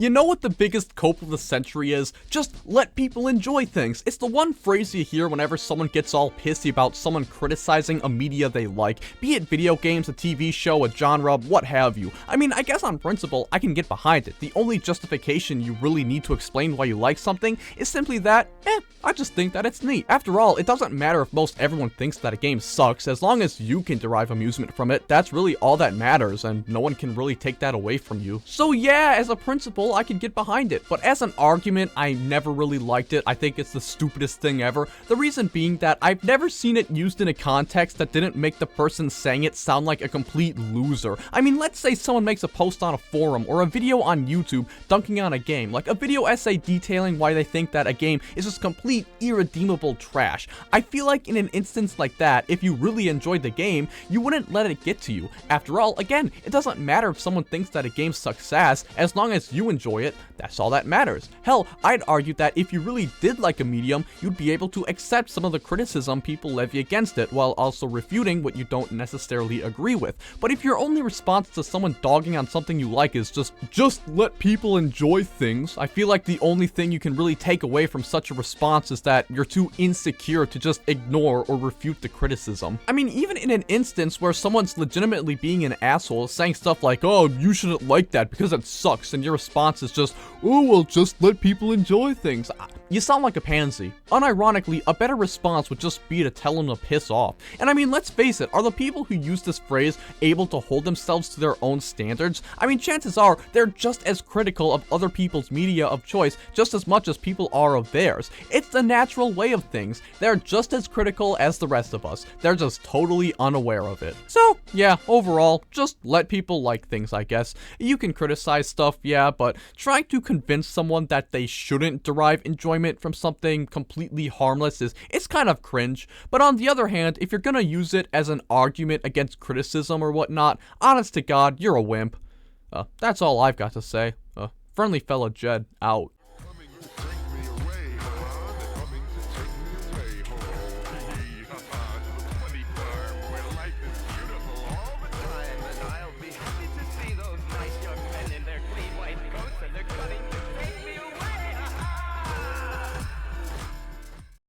You know what the biggest cope of the century is? Just let people enjoy things. It's the one phrase you hear whenever someone gets all pissy about someone criticizing a media they like, be it video games, a TV show, a genre, what have you. I mean, I guess on principle, I can get behind it. The only justification you really need to explain why you like something is simply that, I just think that it's neat. After all, it doesn't matter if most everyone thinks that a game sucks, as long as you can derive amusement from it, that's really all that matters, and no one can really take that away from you. So yeah, as a principle, I can get behind it, but as an argument, I never really liked it. I think it's the stupidest thing ever. The reason being that I've never seen it used in a context that didn't make the person saying it sound like a complete loser. I mean, let's say someone makes a post on a forum or a video on YouTube dunking on a game, like a video essay detailing why they think that a game is just complete irredeemable trash. I feel like in an instance like that, if you really enjoyed the game, you wouldn't let it get to you. After all, again, it doesn't matter if someone thinks that a game sucks ass, as long as you enjoy it, that's all that matters. Hell, I'd argue that if you really did like a medium, you'd be able to accept some of the criticism people levy against it, while also refuting what you don't necessarily agree with. But if your only response to someone dogging on something you like is just let people enjoy things, I feel like the only thing you can really take away from such a response is that you're too insecure to just ignore or refute the criticism. I mean, even in an instance where someone's legitimately being an asshole, saying stuff like, oh, you shouldn't like that because it sucks, and your response is just, oh, well, just let people enjoy things. You sound like a pansy. Unironically, a better response would just be to tell them to piss off. And I mean, let's face it, are the people who use this phrase able to hold themselves to their own standards? I mean, chances are they're just as critical of other people's media of choice just as much as people are of theirs. It's the natural way of things. They're just as critical as the rest of us. They're just totally unaware of it. So, yeah, overall, just let people like things, I guess. You can criticize stuff, yeah, but trying to convince someone that they shouldn't derive enjoyment from something completely harmless it's kind of cringe. But on the other hand, if you're gonna use it as an argument against criticism or whatnot, honest to God, you're a wimp. That's all I've got to say. Friendly fella Jed, out.